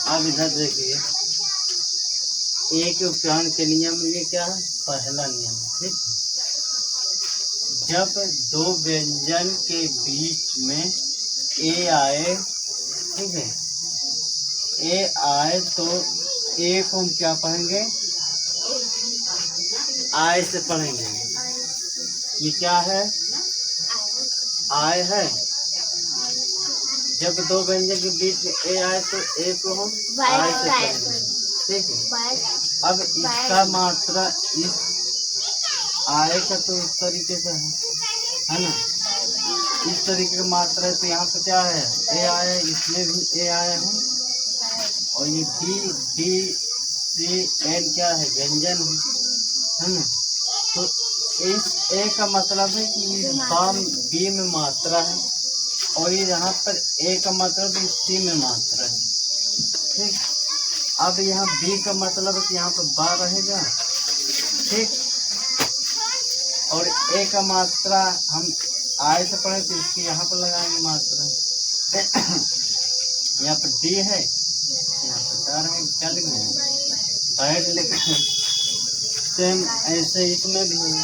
अब इधर देखिए, एक उच्चारण के नियम ये क्या है, पहला नियम, ठीक है। जब दो व्यंजन के बीच में ए आए, ठीक है, ए आए तो ए को हम क्या पढ़ेंगे, आय से पढ़ेंगे। ये क्या है, आय है। जब दो व्यंजन के बीच में ए आए तो ए को हम आय से पढ़ेंगे, ठीक है। अब इसका मात्रा इस आय का तो इस तरीके से है ना, इस तरीके की मात्रा है। तो यहाँ पे क्या है, ए आया है, इसमें भी ए आया है। और ये बी डी सी एन क्या है, व्यंजन है ना। तो इस ए का मतलब है कि बाम बी में मात्रा है, और ये यहाँ पर ए का मतलब है सी में मात्रा है, ठीक। अब यहाँ बी का मतलब है कि यहाँ पर बा रहेगा, ठीक। और ए का मात्रा हम आय से पढ़े तो इसकी यहाँ पर लगाएंगे मात्रा। यहाँ पर डी है, यहाँ पर डार है, क्या लिखेंगे, बैड लिखेंगे। सेम ऐसे इसमें भी है।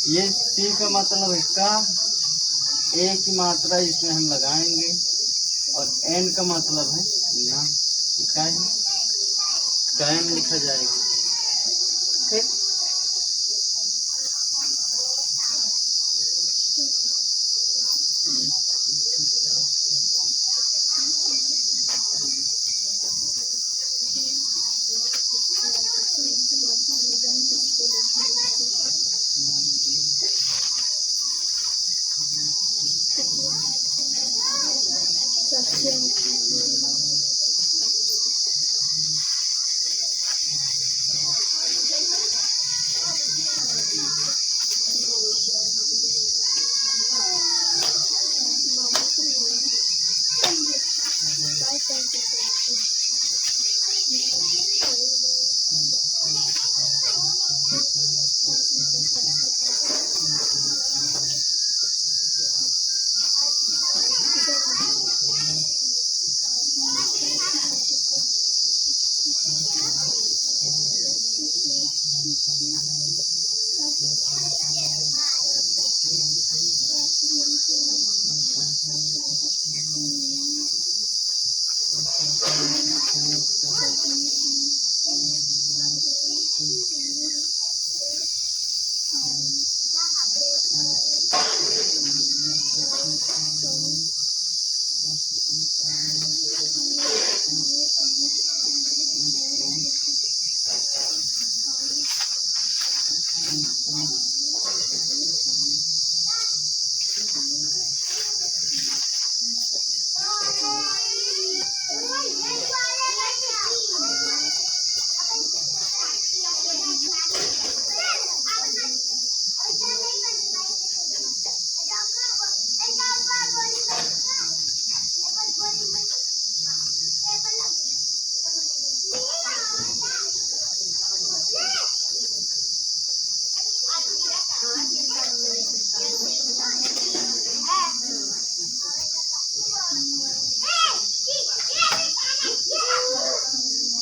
ये सी का मतलब है का, ए की मात्रा इसमें हम लगाएंगे, और एन का मतलब है ना, क्या है, कैन लिखा जाएगा, ठीक।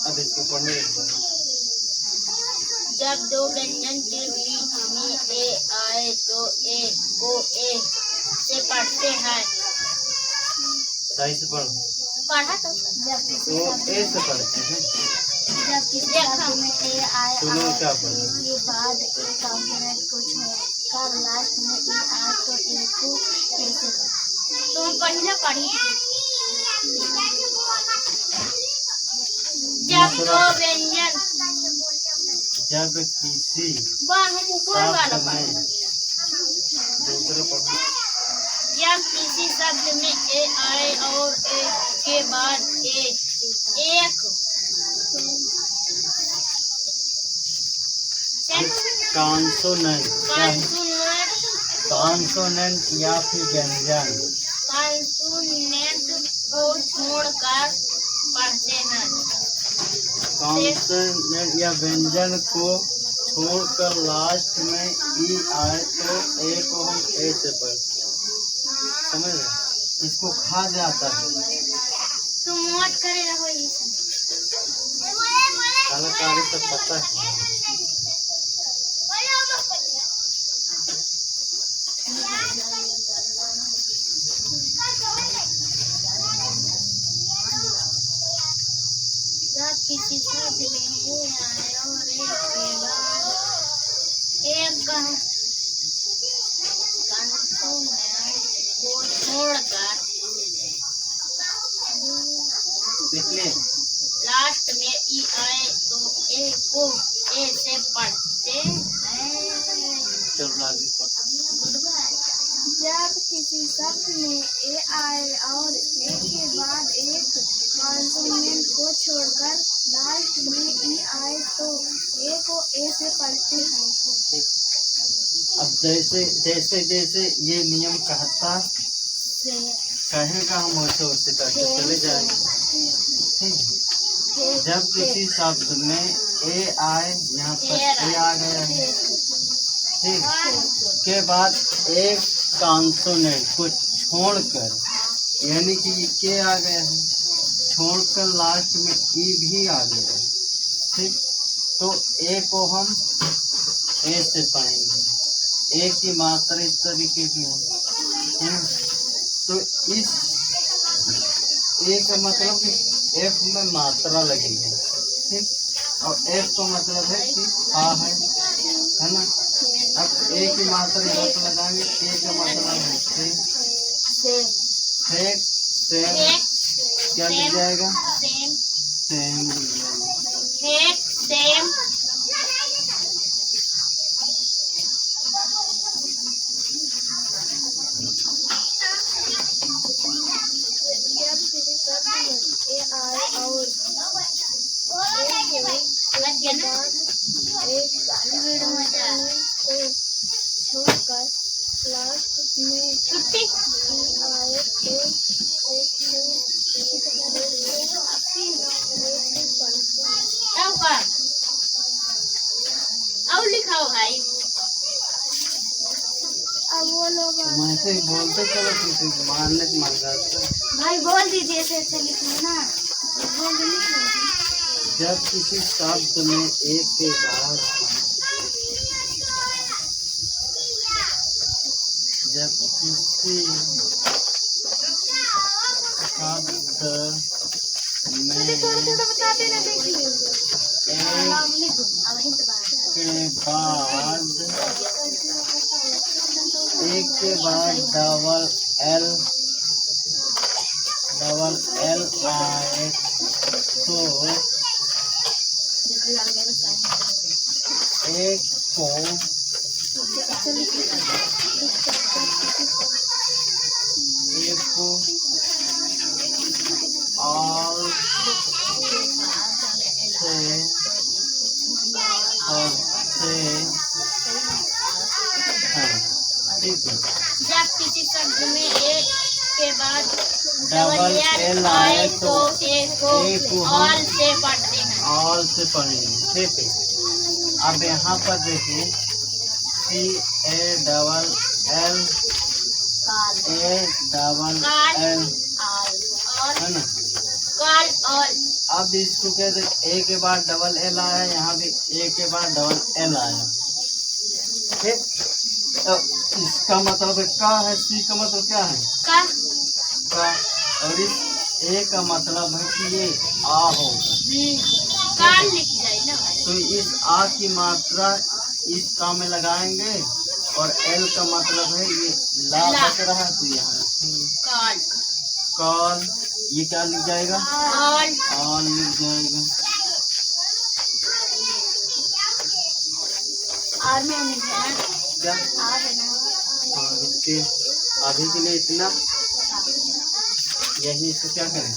अब इसको पढ़ने एक बार। जब दो व्यंजन के बीच में ए आए तो ए को ए से पढ़ते हैं। सही से पढ़ो। पढ़ा तो ए से पढ़ते हैं। जब किसी शब्द में ए आए सुनो क्या और ए के बाद ए कॉम्पोनेंट को छोड़कर लास्ट में ए आए तो ए को ए से तो पहले पढ़ी। जब दो व्यंजन जब किसी शब्द में दूसरा पढ़ो। जब किसी शब्द में ए आए और ए के बाद ए एक कॉन्सोनेंट या फिर व्यंजन कॉन्सोनेंट को छोड़कर पढ़ते हैं। कॉन्सोनेंट या व्यंजन को छोड़कर लास्ट में ई आए तो ए को हम ए से पढ़ते हैं। समझ रहे, इसको खा जाता है, तुम मोट करे रहो ये सब। कलाकारी तो पता है। जब किसी शब्द में ये आए और एक के बाद एक कंसों में को छोड़कर इसलिए लास्ट में ई आए तो ए को ए से पढ़ते हैं। चलो आगे पढ़। जब किसी शब्द में ए आए और ए के बाद एक कॉन्सोनेंट को छोड़कर लास्ट में ई आए तो ए को ए से पढ़ते हैं। अब जैसे जैसे जैसे ये नियम कहता कहेगा हम वैसे वैसे करके चले जाएंगे। ठीक। जब किसी शब्द में ए आए, यहाँ पर ए आ गया है, ठीक, के बाद एक कॉन्सोनेंट को छोड़कर यानी कि ये के आ गया है, छोड़कर लास्ट में ई भी आ गया है, ठीक, तो ए को हम ए से पढ़ेंगे। ए की मात्रा इस तरीके की है। तो इस ए का मतलब कि एफ में मात्रा लगी है, ठीक, और एफ का मतलब है कि आ है ना। अब ए की मात्रा यहाँ पर लगाएंगे, ए का मतलब है से क्या लिख जाएगा? सेम लिख जाएगा। छोड़कर लास्ट में छुट्टी अब लिखाओ भाई। अब वो लोग ऐसे ही बोलते चलो, किसी मारने को मांगा भाई बोल दीजिए ऐसे ऐसे लिखना ना, बोल दीजिए। जब किसी शब्द में एक के बाद जब किसी शब्द में थोड़ा बताते ना, देखिए एक के बाद डबल एल आए तो एक को ऑल से ठीक है। जब किसी शब्द में एक के बाद डबल एल आए तो एक को ऑल से पढ़ते हैं। ऑल से पढ़ेंगे, ठीक है। अब यहाँ पर देखिए CALL है ना, कॉल ऑल। अब इसको कहते ए के बाद डबल एल आया, यहाँ भी ए के बाद डबल एल आया, ठीक। तो इसका मतलब का है, सी का मतलब क्या है? का। और इस ए का मतलब है कि ये आ होगा, काल लिख जाए ना भाई। तो इस आ की मात्रा इस का में लगाएंगे और एल का मतलब है ये ला बच रहा है, तो यहाँ कॉल ये क्या लिख जाएगा? ऑल लिख जाएगा। और में क्या? हाँ, अभी के लिए इतना, यही इसको क्या करें।